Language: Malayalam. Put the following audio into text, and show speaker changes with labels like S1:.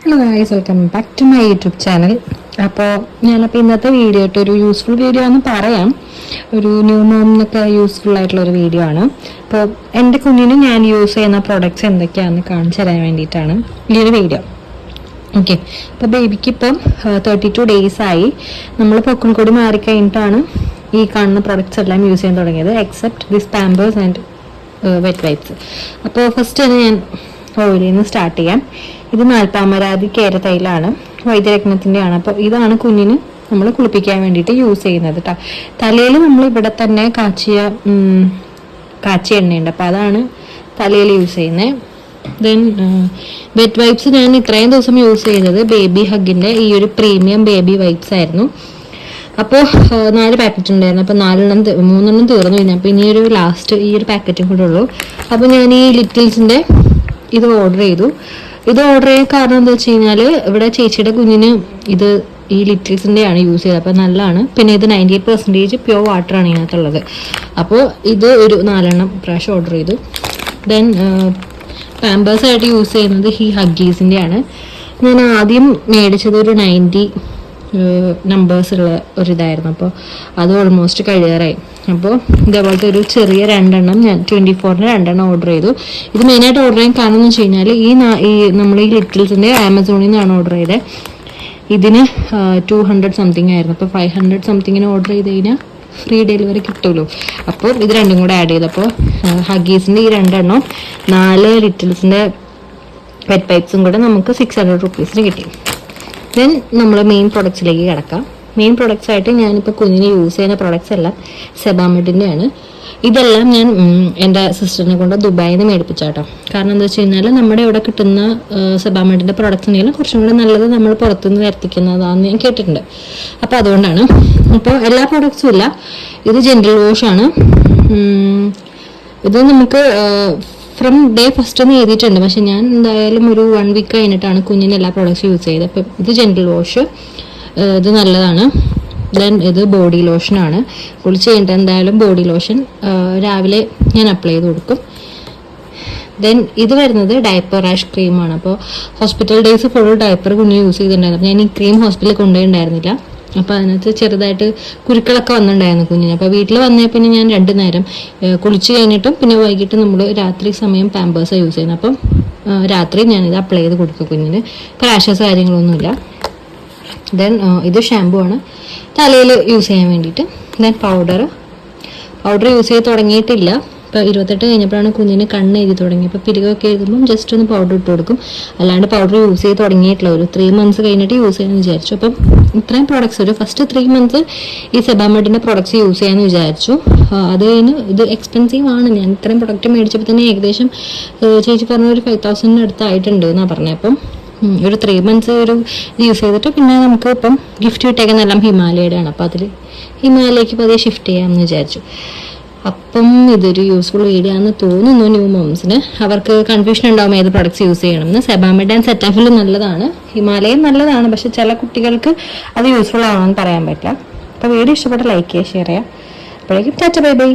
S1: Hello guys, welcome back to my YouTube channel. അപ്പോൾ ഞാനപ്പോൾ ഇന്നത്തെ വീഡിയോ ആയിട്ട് ഒരു യൂസ്ഫുൾ വീഡിയോ എന്ന് പറയാം. ഒരു ന്യൂ മോമിനൊക്കെ യൂസ്ഫുൾ ആയിട്ടുള്ള ഒരു വീഡിയോ ആണ്. അപ്പോൾ എൻ്റെ കുഞ്ഞിന് ഞാൻ യൂസ് ചെയ്യുന്ന പ്രൊഡക്ട്സ് എന്തൊക്കെയാണെന്ന് കാണിച്ചു തരാൻ വേണ്ടിയിട്ടാണ് ഈ ഒരു വീഡിയോ. ഓക്കെ, അപ്പോൾ ബേബിക്ക് ഇപ്പം 32 days ആയി. നമ്മൾ പൊക്കിൾ കൂടി മാറിക്കഴിഞ്ഞിട്ടാണ് ഈ കാണുന്ന പ്രൊഡക്ട്സ് എല്ലാം യൂസ് ചെയ്യാൻ തുടങ്ങിയത്, except this Pampers and wet wipes. അപ്പോൾ ഫസ്റ്റ് തന്നെ ഞാൻ ഓയിലിൽ നിന്ന് സ്റ്റാർട്ട് ചെയ്യാം. ഇത് നാൽപ്പാമരാതി കേരതൈലാണ്, വൈദ്യരത്നത്തിൻ്റെ ആണ്. അപ്പോൾ ഇതാണ് കുഞ്ഞിന് നമ്മൾ കുളിപ്പിക്കാൻ വേണ്ടിയിട്ട് യൂസ് ചെയ്യുന്നത് കേട്ടോ. തലയിൽ നമ്മൾ ഇവിടെ തന്നെ കാച്ചിയ എണ്ണയുണ്ട്, അപ്പോൾ അതാണ് തലയിൽ യൂസ് ചെയ്യുന്നത്. ദെൻ വെറ്റ് വൈപ്സ് ഞാൻ ഇത്രയും ദിവസം യൂസ് ചെയ്തത് ബേബി ഹഗിൻ്റെ ഈ ഒരു പ്രീമിയം ബേബി വൈപ്സ് ആയിരുന്നു. അപ്പോൾ 4 പാക്കറ്റ് ഉണ്ടായിരുന്നു. അപ്പോൾ 3 തീർന്നു കഴിഞ്ഞാൽ അപ്പോൾ ഇനി ഒരു ലാസ്റ്റ് ഈ ഒരു പാക്കറ്റും കൂടെ ഉള്ളൂ. അപ്പോൾ ഞാൻ ഈ ലിറ്റിൽസിൻ്റെ ഇത് ഓർഡർ ചെയ്തു. ഇത് ഓർഡർ ചെയ്യാൻ കാരണം എന്താ വെച്ച് കഴിഞ്ഞാൽ ഇവിടെ ചേച്ചിയുടെ കുഞ്ഞിന് ഇത് ഈ ലിറ്റിൽസിൻ്റെ ആണ് യൂസ് ചെയ്തത്, അപ്പോൾ നല്ലതാണ്. പിന്നെ ഇത് 98% പ്യുവർ വാട്ടറാണ് ഇതിനകത്തുള്ളത്. അപ്പോൾ ഇത് ഒരു 4 പ്രാവശ്യം ഓർഡർ ചെയ്തു. ദെൻ പാമ്പേഴ്സായിട്ട് യൂസ് ചെയ്യുന്നത് ഈ ഹഗ്ഗീസിൻ്റെ ആണ്. ഞാൻ ആദ്യം മേടിച്ചത് ഒരു 90 നമ്പേഴ്സുള്ള ഒരിതായിരുന്നു. അപ്പോൾ അത് ഓൾമോസ്റ്റ് കഴിയാറായി. അപ്പോൾ ഇതേപോലത്തെ ഒരു ചെറിയ 2 ഞാൻ 24-ന് 2 ഓർഡർ ചെയ്തു. ഇത് മെയിനായിട്ട് ഓർഡർ ചെയ്യാൻ കാരണം എന്ന് വെച്ച് കഴിഞ്ഞാൽ ഈ നമ്മൾ ഈ ലിറ്റിൽസിൻ്റെ ആമസോണിൽ നിന്നാണ് ഓർഡർ ചെയ്തത്. ഇതിന് 200 സംതിങ് ആയിരുന്നു. അപ്പോൾ 500 സംതിങ്ങിന് ഓർഡർ ചെയ്ത് കഴിഞ്ഞാൽ ഫ്രീ ഡെലിവറി കിട്ടുമല്ലോ. അപ്പോൾ ഇത് രണ്ടും കൂടെ ആഡ് ചെയ്തപ്പോൾ ഹഗ്ഗീസിൻ്റെ ഈ 2 4 ലിറ്റിൽസിൻ്റെ വെറ്റ് പൈപ്സും കൂടെ നമുക്ക് 600 rupees കിട്ടി. ദെൻ നമ്മൾ മെയിൻ പ്രൊഡക്ട്സിലേക്ക് കിടക്കാം. മെയിൻ പ്രൊഡക്ട്സ് ആയിട്ട് ഞാനിപ്പോൾ കുഞ്ഞിന് യൂസ് ചെയ്യുന്ന പ്രൊഡക്ട്സ് എല്ലാം സെബാമെഡിൻ്റെ ആണ്. ഇതെല്ലാം ഞാൻ എൻ്റെ സിസ്റ്ററിനെ കൊണ്ട് ദുബായിൽ നിന്ന് മേടിപ്പിച്ചാട്ടോ. കാരണം എന്താ വെച്ച് കഴിഞ്ഞാൽ നമ്മുടെ ഇവിടെ കിട്ടുന്ന സെബാമെഡിൻ്റെ പ്രൊഡക്ട്സ് ഉണ്ടെങ്കിൽ കുറച്ചും കൂടെ നല്ലത് നമ്മൾ പുറത്തുനിന്ന് വരുത്തിക്കുന്നതാണെന്ന് ഞാൻ കേട്ടിട്ടുണ്ട്. അപ്പോൾ അതുകൊണ്ടാണ്. അപ്പോൾ എല്ലാ പ്രൊഡക്ട്സും ഇല്ല. ഇത് ജനറൽ വാഷാണ്. ഇത് നമുക്ക് ഫ്രം ഡേ ഫസ്റ്റ് എന്ന് എഴുതിയിട്ടുണ്ട്, പക്ഷെ ഞാൻ എന്തായാലും ഒരു 1 week കഴിഞ്ഞിട്ടാണ് കുഞ്ഞിന് എല്ലാ പ്രോഡക്ട്സും യൂസ് ചെയ്തത്. അപ്പം ഇത് ജനറൽ വാഷ്, ഇത് നല്ലതാണ്. ദെൻ ഇത് ബോഡി ലോഷനാണ്. കുളിച്ച് കഴിഞ്ഞിട്ട് എന്തായാലും ബോഡി ലോഷൻ രാവിലെ ഞാൻ അപ്ലൈ ചെയ്ത് കൊടുക്കും. ദെൻ ഇത് വരുന്നത് ഡയപ്പർ റാഷ് ക്രീമാണ്. അപ്പോൾ ഹോസ്പിറ്റൽ ഡേയ്സ് ഫുൾ ഡയപ്പർ കുഞ്ഞ് യൂസ് ചെയ്തിട്ടുണ്ടായിരുന്നു. ഞാൻ ഈ ക്രീം ഹോസ്പിറ്റലിൽ കൊണ്ടുപോയിട്ടുണ്ടായിരുന്നില്ല. അപ്പോൾ അതിനകത്ത് ചെറുതായിട്ട് കുരുക്കളൊക്കെ വന്നിട്ടുണ്ടായിരുന്നു കുഞ്ഞിന്. അപ്പോൾ വീട്ടിൽ വന്നേ പിന്നെ ഞാൻ 2 നേരം കുളിച്ച് കഴിഞ്ഞിട്ടും പിന്നെ വൈകിട്ട് നമ്മൾ രാത്രി സമയം പാമ്പേഴ്സാണ് യൂസ് ചെയ്യുന്നത്. അപ്പം രാത്രി ഞാനിത് അപ്ലൈ ചെയ്ത് കൊടുക്കും കുഞ്ഞിന്. റാഷസ് കാര്യങ്ങളൊന്നുമില്ല. ദെൻ ഇത് ഷാമ്പു ആണ് തലയിൽ യൂസ് ചെയ്യാൻ വേണ്ടിയിട്ട്. ദെൻ പൗഡർ യൂസ് ചെയ്ത് തുടങ്ങിയിട്ടില്ല. ഇപ്പോൾ 28 കഴിഞ്ഞപ്പോഴാണ് കുഞ്ഞിന് കണ്ണ് എഴുതി തുടങ്ങി. അപ്പോൾ പിരികൊക്കെ എഴുതുമ്പം ജസ്റ്റ് ഒന്ന് പൗഡർ ഇട്ട് കൊടുക്കും. അല്ലാണ്ട് പൗഡർ യൂസ് ചെയ്ത് തുടങ്ങിയിട്ടില്ല. ഒരു 3 months കഴിഞ്ഞിട്ട് യൂസ് ചെയ്യാമെന്ന് വിചാരിച്ചു. അപ്പം ഇത്രയും പ്രോഡക്ട്സ് ഒരു ഫസ്റ്റ് 3 months ഈ സെബാമെഡിൻ്റെ പ്രോഡക്ട്സ് യൂസ് ചെയ്യാമെന്ന് വിചാരിച്ചു. അത് കഴിഞ്ഞ് ഇത് എക്സ്പെൻസീവ് ആണ്. ഞാൻ ഇത്രയും പ്രൊഡക്റ്റ് മേടിച്ചപ്പോൾ തന്നെ ഏകദേശം ചേച്ചി പറഞ്ഞ ഒരു 5,000 അടുത്തായിട്ടുണ്ട് എന്നാണ് പറഞ്ഞത്. അപ്പം ഒരു 3 months ഒരു യൂസ് ചെയ്തിട്ട് പിന്നെ നമുക്ക് ഇപ്പം ഗിഫ്റ്റ് കിട്ടിയേക്കുന്നതെല്ലാം ഹിമാലയയുടെ ആണ്. അപ്പോൾ അതിൽ ഹിമാലയക്ക് പതിയെ ഷിഫ്റ്റ് ചെയ്യാമെന്ന് വിചാരിച്ചു. അപ്പം ഇതൊരു യൂസ്ഫുൾ വീഡിയോ ആണെന്ന് തോന്നുന്നു ന്യൂ മോംസിന്. അവർക്ക് കൺഫ്യൂഷൻ ഉണ്ടാവും ഏത് പ്രൊഡക്ട്സ് യൂസ് ചെയ്യണമെന്ന്. സെബാമെഡ് ആൻഡ് സെറ്റാഫിൽ നല്ലതാണ്, ഹിമാലയം നല്ലതാണ്. പക്ഷെ ചില കുട്ടികൾക്ക് അത് യൂസ്ഫുൾ ആണെന്ന് പറയാൻ പറ്റില്ല. അപ്പോൾ വീഡിയോ ഇഷ്ടപ്പെട്ട ലൈക്ക് ചെയ്യുക, ഷെയർ ചെയ്യുക. അപ്പോഴേക്കും ടാറ്റ ബൈ ബൈ.